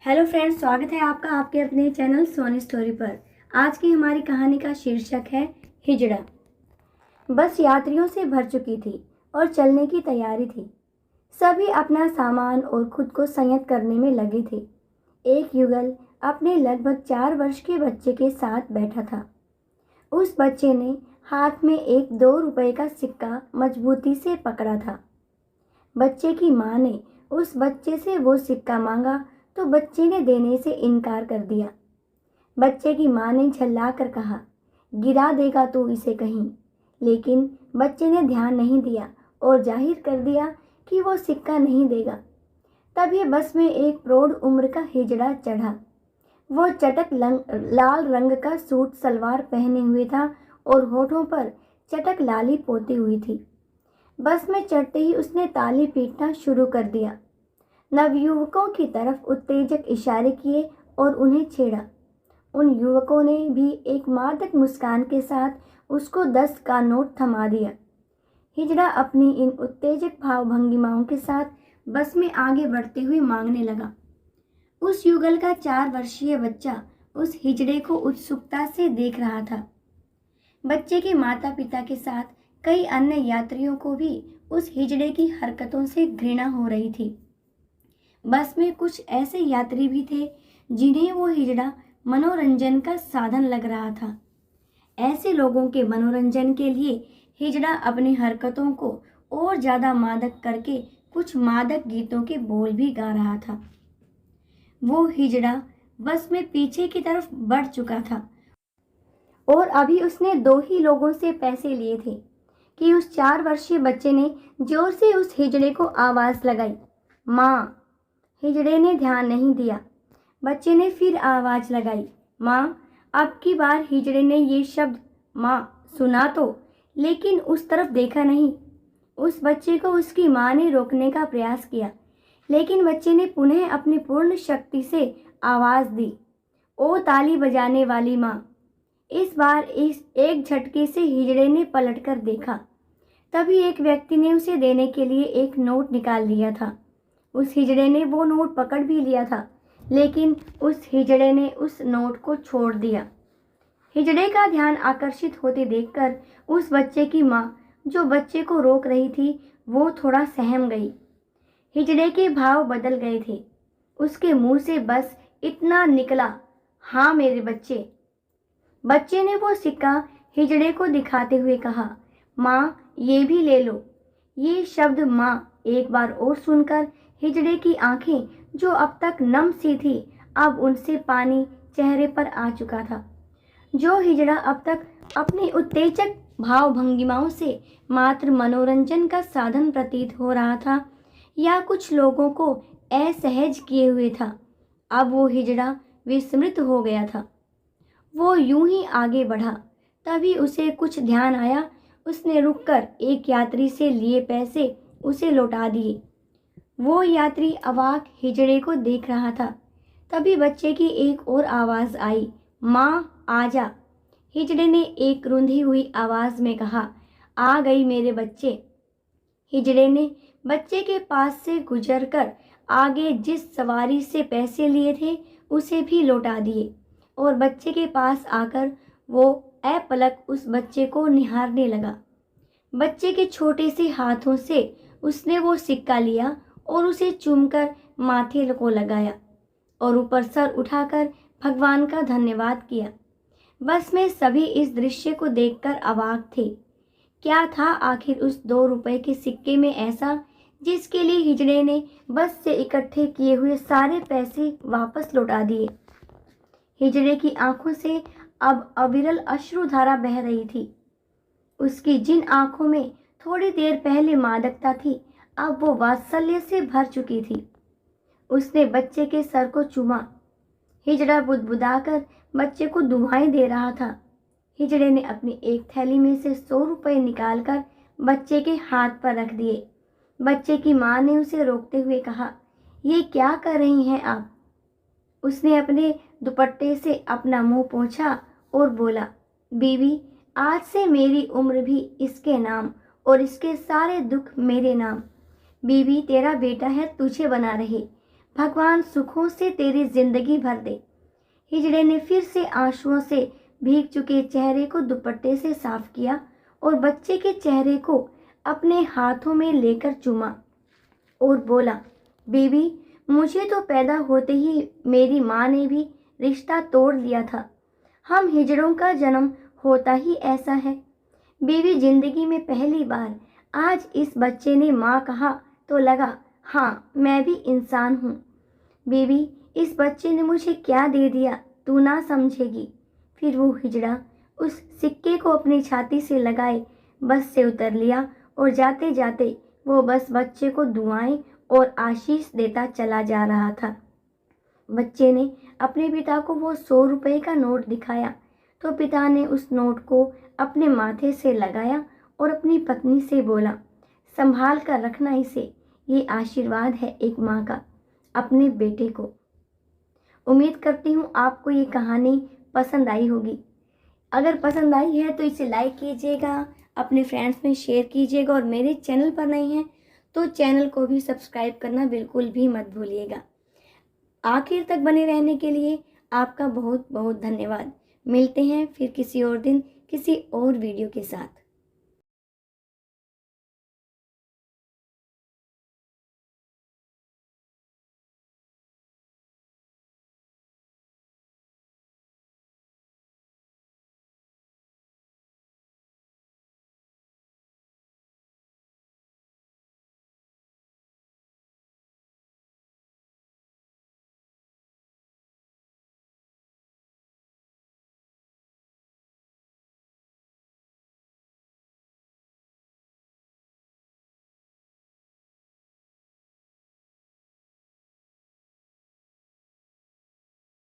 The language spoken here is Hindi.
हेलो फ्रेंड्स, स्वागत है आपका आपके अपने चैनल सोनी स्टोरी पर। आज की हमारी कहानी का शीर्षक है हिजड़ा। बस यात्रियों से भर चुकी थी और चलने की तैयारी थी। सभी अपना सामान और खुद को संयत करने में लगे थे। एक युगल अपने लगभग 4 वर्ष के बच्चे के साथ बैठा था। उस बच्चे ने हाथ में एक 2 रुपए का सिक्का मजबूती से पकड़ा था। बच्चे की माँ ने उस बच्चे से वो सिक्का मांगा तो बच्चे ने देने से इनकार कर दिया। बच्चे की माँ ने झल्लाकर कहा, गिरा देगा तू इसे कहीं। लेकिन बच्चे ने ध्यान नहीं दिया और जाहिर कर दिया कि वो सिक्का नहीं देगा। तभी बस में एक प्रौढ़ उम्र का हिजड़ा चढ़ा। वो चटक लाल रंग का सूट सलवार पहने हुए था और होठों पर चटक लाली पोती हुई थी। बस में चढ़ते ही उसने ताली पीटना शुरू कर दिया। नवयुवकों की तरफ उत्तेजक इशारे किए और उन्हें छेड़ा। उन युवकों ने भी एक मादक मुस्कान के साथ उसको 10 का नोट थमा दिया। हिजड़ा अपनी इन उत्तेजक भाव भंगिमाओं के साथ बस में आगे बढ़ते हुए मांगने लगा। उस युगल का 4 वर्षीय बच्चा उस हिजड़े को उत्सुकता से देख रहा था। बच्चे के माता पिता के साथ कई अन्य यात्रियों को भी उस हिजड़े की हरकतों से घृणा हो रही थी। बस में कुछ ऐसे यात्री भी थे जिन्हें वो हिजड़ा मनोरंजन का साधन लग रहा था। ऐसे लोगों के मनोरंजन के लिए हिजड़ा अपनी हरकतों को और ज़्यादा मादक करके कुछ मादक गीतों के बोल भी गा रहा था। वो हिजड़ा बस में पीछे की तरफ बढ़ चुका था और अभी उसने 2 ही लोगों से पैसे लिए थे कि उस 4 वर्षीय बच्चे ने जोर से उस हिजड़े को आवाज़ लगाई, माँ। हिजड़े ने ध्यान नहीं दिया। बच्चे ने फिर आवाज़ लगाई, माँ। अब की बार हिजड़े ने ये शब्द माँ सुना तो, लेकिन उस तरफ देखा नहीं। उस बच्चे को उसकी माँ ने रोकने का प्रयास किया, लेकिन बच्चे ने पुनः अपनी पूर्ण शक्ति से आवाज़ दी, ओ ताली बजाने वाली माँ। इस बार इस एक झटके से हिजड़े ने पलटकर देखा। तभी एक व्यक्ति ने उसे देने के लिए एक नोट निकाल लिया था। उस हिजड़े ने वो नोट पकड़ भी लिया था, लेकिन उस हिजड़े ने उस नोट को छोड़ दिया। हिजड़े का ध्यान आकर्षित होते देखकर उस बच्चे की माँ, जो बच्चे को रोक रही थी, वो थोड़ा सहम गई। हिजड़े के भाव बदल गए थे। उसके मुंह से बस इतना निकला, हाँ मेरे बच्चे। बच्चे ने वो सिक्का हिजड़े को दिखाते हुए कहा, माँ ये भी ले लो। ये शब्द माँ एक बार और सुनकर हिजड़े की आंखें, जो अब तक नम सी थी, अब उनसे पानी चेहरे पर आ चुका था। जो हिजड़ा अब तक अपनी उत्तेजक भाव भंगिमाओं से मात्र मनोरंजन का साधन प्रतीत हो रहा था या कुछ लोगों को असहज किए हुए था, अब वो हिजड़ा विस्मृत हो गया था। वो यूं ही आगे बढ़ा। तभी उसे कुछ ध्यान आया। उसने रुककर एक यात्री से लिए पैसे उसे लौटा दिए। वो यात्री अवाक हिजड़े को देख रहा था। तभी बच्चे की एक और आवाज़ आई, माँ आजा। हिजड़े ने एक रुंधी हुई आवाज़ में कहा, आ गई मेरे बच्चे। हिजड़े ने बच्चे के पास से गुजरकर आगे जिस सवारी से पैसे लिए थे उसे भी लौटा दिए और बच्चे के पास आकर वो अपलक उस बच्चे को निहारने लगा। बच्चे के छोटे से हाथों से उसने वो सिक्का लिया और उसे चूमकर माथे को लगाया और ऊपर सर उठाकर भगवान का धन्यवाद किया। बस में सभी इस दृश्य को देखकर अवाक थे। क्या था आखिर उस 2 रुपए के सिक्के में ऐसा जिसके लिए हिजड़े ने बस से इकट्ठे किए हुए सारे पैसे वापस लौटा दिए। हिजड़े की आंखों से अब अविरल अश्रुधारा बह रही थी। उसकी जिन आंखों में थोड़ी देर पहले मादकता थी, अब वो वात्सल्य से भर चुकी थी। उसने बच्चे के सर को चूमा। हिजड़ा बुदबुदाकर बच्चे को दुआएं दे रहा था। हिजड़े ने अपनी एक थैली में से 100 रुपए निकालकर बच्चे के हाथ पर रख दिए। बच्चे की माँ ने उसे रोकते हुए कहा, ये क्या कर रही हैं आप? उसने अपने दुपट्टे से अपना मुंह पोंछा और बोला, बीवी, आज से मेरी उम्र भी इसके नाम और इसके सारे दुख मेरे नाम। बीवी, तेरा बेटा है, तुझे बना रहे। भगवान सुखों से तेरी जिंदगी भर दे। हिजड़े ने फिर से आंसुओं से भीग चुके चेहरे को दुपट्टे से साफ किया और बच्चे के चेहरे को अपने हाथों में लेकर चूमा और बोला, बेबी, मुझे तो पैदा होते ही मेरी माँ ने भी रिश्ता तोड़ दिया था। हम हिजड़ों का जन्म होता ही ऐसा है। बेबी, जिंदगी में पहली बार आज इस बच्चे ने माँ कहा तो लगा, हाँ, मैं भी इंसान हूँ। बेबी, इस बच्चे ने मुझे क्या दे दिया तू ना समझेगी। फिर वो हिजड़ा उस सिक्के को अपनी छाती से लगाए बस से उतर लिया और जाते जाते वो बस बच्चे को दुआएं और आशीष देता चला जा रहा था। बच्चे ने अपने पिता को वो 100 रुपए का नोट दिखाया तो पिता ने उस नोट को अपने माथे से लगाया और अपनी पत्नी से बोला, संभाल कर रखना इसे, ये आशीर्वाद है एक माँ का अपने बेटे को। उम्मीद करती हूँ आपको ये कहानी पसंद आई होगी। अगर पसंद आई है तो इसे लाइक कीजिएगा, अपने फ्रेंड्स में शेयर कीजिएगा और मेरे चैनल पर नहीं हैं तो चैनल को भी सब्सक्राइब करना बिल्कुल भी मत भूलिएगा। आखिर तक बने रहने के लिए आपका बहुत बहुत धन्यवाद। मिलते हैं फिर किसी और दिन किसी और वीडियो के साथ।